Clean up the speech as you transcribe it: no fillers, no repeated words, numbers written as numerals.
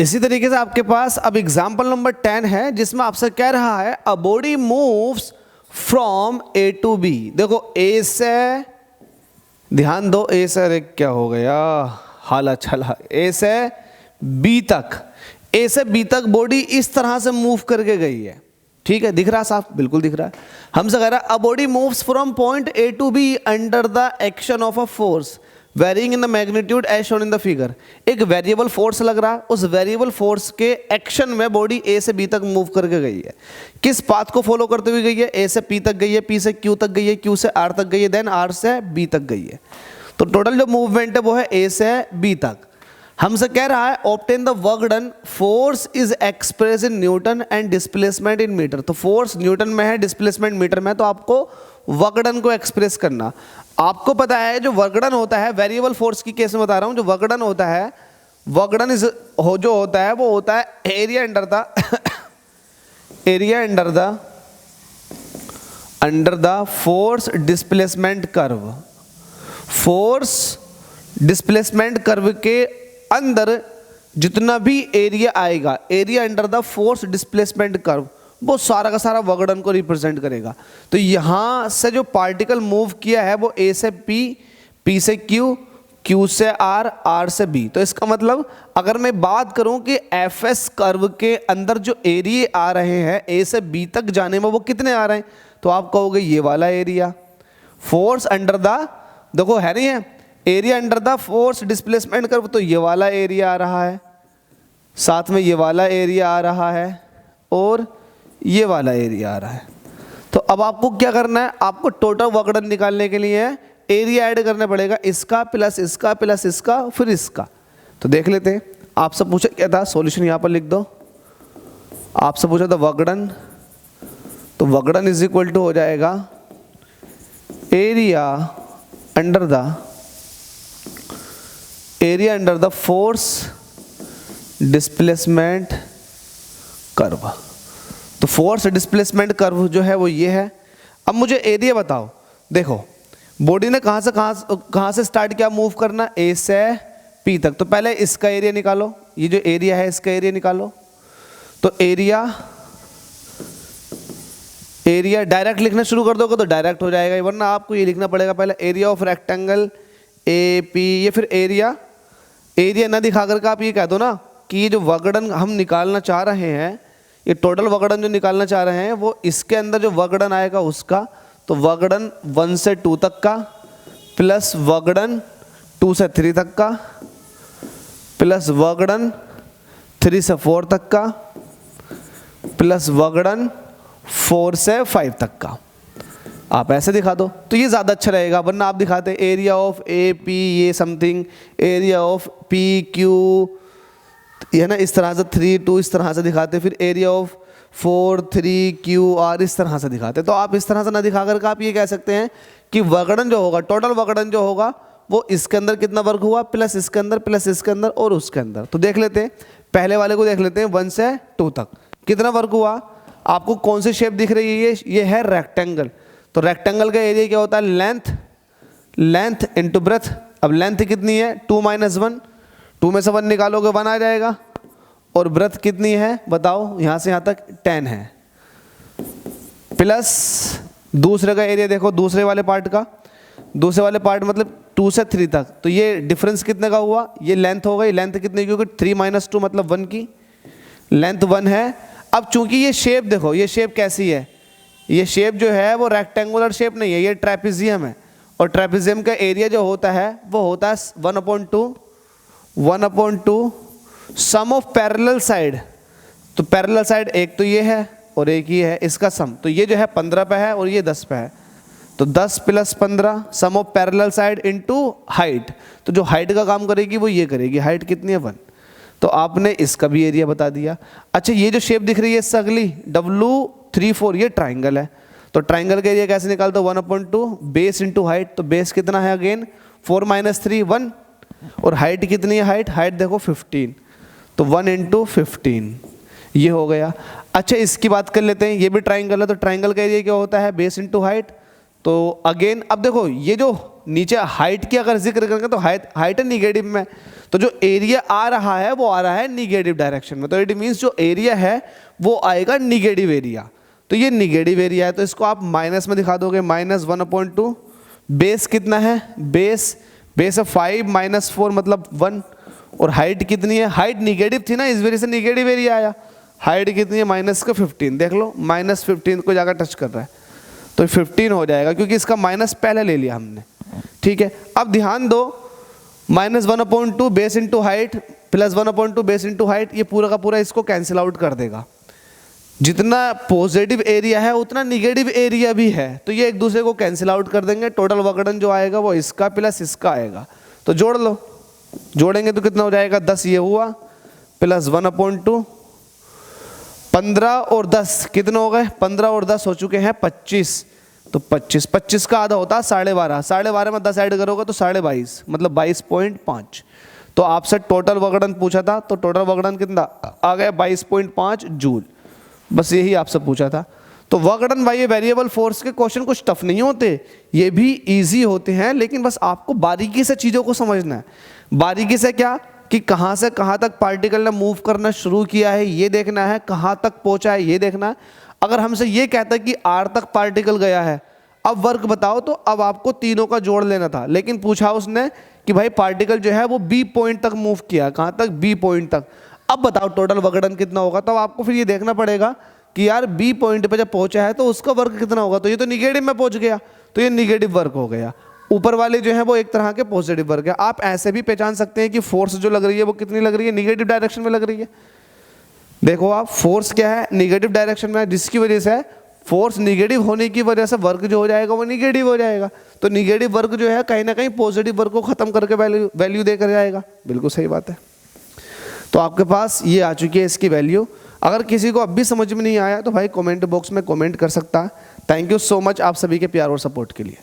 इसी तरीके से आपके पास अब एग्जाम्पल नंबर 10 है जिसमें आपसे कह रहा है a body moves from a to b. देखो ए से, ध्यान दो, ए से, अरे क्या हो गया, हाला छला, ए से बी तक, ए से बी तक बॉडी इस तरह से मूव करके गई है। ठीक है, दिख रहा है साफ, बिल्कुल दिख रहा है। हमसे कह रहा है a body moves from point a to b under the action of a force varying in the magnitude as shown in the figure. एक वेरिएबल फोर्स लग रहा है, उस वेरिएबल फोर्स के एक्शन में बॉडी ए से बी तक move करके गई है। किस पाथ को फॉलो करते हुए गई है? ए से पी तक गई है, पी से क्यू तक गई है, क्यू से आर तक गई है, देन आर से बी तक गई है। तो टोटल जो मूवमेंट है वो है ए से बी तक। हमसे कह रहा है obtain the work done, force is express in newton and displacement in metre. तो फोर्स न्यूटन में है, डिस्प्लेसमेंट मीटर में, तो आपको वर्क डन को एक्सप्रेस करना। आपको पता है जो वर्क डन होता है, वेरिएबल फोर्स की केस में बता रहा हूं, जो वर्क डन होता है, वर्क डन इज जो होता है वो होता है area under the area under the force displacement curve. Force displacement curve के अंदर जितना भी एरिया आएगा, area under the force displacement curve, वो सारा का सारा वर्क डन को रिप्रेजेंट करेगा। तो यहां से जो पार्टिकल मूव किया है वो ए से पी, पी से क्यू, क्यू से आर, आर से बी। तो इसका मतलब अगर मैं बात करूं कि एफ एस कर्व के अंदर जो एरिया आ रहे हैं ए से बी तक जाने में, वो कितने आ रहे हैं? तो आप कहोगे ये वाला एरिया। फोर्स अंडर द, देखो है नहीं है, area under the force displacement curve, तो ये वाला एरिया आ रहा है, साथ में ये वाला एरिया आ रहा है और ये वाला एरिया आ रहा है। तो अब आपको क्या करना है? आपको टोटल वर्क डन निकालने के लिए एरिया ऐड करना पड़ेगा, इसका प्लस इसका प्लस इसका फिर इसका। तो देख लेते हैं, आपसे पूछा क्या था, सॉल्यूशन यहां पर लिख दो। आपसे पूछा था वर्क डन, तो work done is equal to हो जाएगा area under the force displacement curve. तो फोर्स डिस्प्लेसमेंट कर्व जो है वो ये है। अब मुझे एरिया बताओ। देखो बॉडी ने कहां से स्टार्ट किया मूव करना? ए से पी तक। तो पहले इसका एरिया निकालो, ये जो एरिया है इसका एरिया निकालो। तो एरिया डायरेक्ट लिखना शुरू कर दोगे तो डायरेक्ट हो जाएगा, वरना आपको ये लिखना पड़ेगा पहले area of rectangle A P, ये फिर एरिया ना दिखा करके आप ये कह दो ना कि ये जो वर्क डन हम निकालना चाह रहे हैं, ये टोटल वर्क डन जो निकालना चाह रहे हैं वो इसके अंदर जो वर्क डन आएगा उसका, तो वर्क डन 1 से 2 तक का प्लस वर्क डन 2 से 3 तक का प्लस वर्क डन 3 से 4 तक का प्लस वर्क डन 4 से 5 तक का। आप ऐसे दिखा दो तो ये ज़्यादा अच्छा रहेगा, वरना आप दिखाते एरिया ऑफ ए पी ये something, area of P Q, ये ना इस तरह से 3 2 इस तरह से दिखाते, फिर एरिया ऑफ 4 3 क्यू आर इस तरह से दिखाते। तो आप इस तरह से ना दिखा करके आप ये कह सकते हैं कि वर्क डन जो होगा, टोटल वर्क डन जो होगा वो इसके अंदर कितना वर्क हुआ प्लस इसके अंदर प्लस इसके अंदर और उसके अंदर। तो देख लेते हैं, पहले वाले को देख लेते हैं, 1 से 2 तक कितना वर्क हुआ। आपको कौन सी शेप दिख रही है? ये है रेक्टेंगल। तो रेक्टेंगल का एरिया क्या होता है? Length into breadth. अब लेंथ कितनी है? 2 - 1, 2 में से 1 निकालोगे 1 आ जाएगा। और ब्रेथ कितनी है बताओ? यहां से यहां तक 10 है, प्लस दूसरे का एरिया देखो, दूसरे वाले पार्ट मतलब 2 से 3 तक। तो ये डिफरेंस कितने का हुआ? ये लेंथ हो गई। लेंथ कितनी? क्योंकि 3 - 2 मतलब 1 की लेंथ 1 है। अब चूंकि ये शेप देखो, ये शेप कैसी है? ये शेप जो है वो रेक्टेंगुलर शेप नहीं है, ये ट्रेपेजियम है। और ट्रेपेजियम का एरिया जो होता है वो होता है 1/2 सम ऑफ पैरेलल साइड। तो पैरेलल साइड एक तो ये है और एक ये है, इसका सम। तो ये जो है 15 पे है और ये 10 पे है। तो 10 + 15 sum of parallel side into height. तो जो हाइट का काम करेगी वो ये करेगी। हाइट कितनी है? 1। तो आपने इसका भी एरिया बता दिया। अच्छा, ये जो शेप दिख रही है इससे अगली W3 4, ये ट्राइंगल है। तो ट्राइंगल का एरिया कैसे निकालते हो? 1/2 बेस इंटू हाइट। तो बेस कितना है? अगेन 4 - 3 1। और हाइट कितनी है? हाइट देखो 15। तो 1 × 15 ये हो गया। अच्छा, इसकी बात कर लेते हैं, ये भी ट्राइंगल है। तो ट्राइंगल का एरिया क्या होता है? Base into height. तो अगेन अब देखो, ये जो नीचे हाइट की अगर जिक्र करेंगे तो हाइट है निगेटिव में, तो जो एरिया आ रहा है वो आ रहा है निगेटिव डायरेक्शन में, तो इट मीन्स जो एरिया है वो आएगा निगेटिव एरिया। तो ये निगेटिव एरिया है तो इसको आप माइनस में दिखा दोगे, -1/2। बेस कितना है, बेस है 5 - 4 मतलब 1, और हाइट कितनी है, हाइट निगेटिव थी ना, इस वजह से निगेटिव एरिया आया। हाइट कितनी है, -15, देख लो -15 को जाकर टच कर रहा है तो 15 हो जाएगा, क्योंकि इसका माइनस पहले ले लिया हमने, ठीक है। अब ध्यान दो, -1/2 base into height +1/2 base into height, ये पूरा का पूरा इसको कैंसिल आउट कर देगा। जितना पॉजिटिव एरिया है उतना निगेटिव एरिया भी है, तो ये एक दूसरे को कैंसिल आउट कर देंगे। टोटल विकर्ण जो आएगा वो इसका प्लस इसका आएगा, तो जोड़ लो, जोड़ेंगे तो कितना हो जाएगा, 10 ये हुआ +1/2, 15 और 10 कितने हो गए, 15 और 10 हो चुके हैं 25, तो 25 का आधा होता है 12.5, 12.5 में 10 ऐड करोगे तो 22.5 मतलब 22.5। तो आपसे टोटल विकर्ण पूछा था, तो टोटल विकर्ण कितना आ गया 22.5 जूल, बस यही आपसे पूछा था। तो विकर्ण भाई ये वेरिएबल फोर्स के क्वेश्चन कुछ टफ नहीं होते, ये भी इजी होते हैं, लेकिन बस आपको बारीकी से चीज़ों को समझना है। बारीकी से क्या, कि कहाँ से कहाँ तक पार्टिकल ने मूव करना शुरू किया है ये देखना है, कहाँ तक पहुँचा है ये देखना है। अगर हमसे ये कहता है कि R तक पार्टिकल गया है, अब वर्क बताओ, तो अब आपको तीनों का जोड़ लेना था, लेकिन पूछा उसने कि भाई पार्टिकल जो है वो B पॉइंट तक मूव किया, कहाँ तक, B पॉइंट तक। अब बताओ टोटल विकर्ण कितना होगा, तब आपको फिर ये देखना पड़ेगा कि यार B पॉइंट पे जब पहुंचा है तो उसका वर्क कितना होगा, तो ये तो निगेटिव में पहुंच गया, तो ये निगेटिव वर्क हो गया। ऊपर वाले जो है वो एक तरह के पॉजिटिव वर्क है। आप ऐसे भी पहचान सकते हैं कि फोर्स जो लग रही है वो कितनी लग रही है, निगेटिव डायरेक्शन में लग रही है। देखो आप, फोर्स क्या है, निगेटिव डायरेक्शन में है, जिसकी वजह से फोर्स निगेटिव होने की वजह से वर्क जो हो जाएगा वो निगेटिव हो जाएगा। तो निगेटिव वर्क जो है कहीं ना कहीं पॉजिटिव वर्क को खत्म करके वैल्यू देकर जाएगा। बिल्कुल सही बात है। तो आपके पास ये आ चुकी है इसकी वैल्यू। अगर किसी को अब भी समझ में नहीं आया तो भाई कमेंट बॉक्स में कमेंट कर सकता है। थैंक यू सो मच आप सभी के प्यार और सपोर्ट के लिए।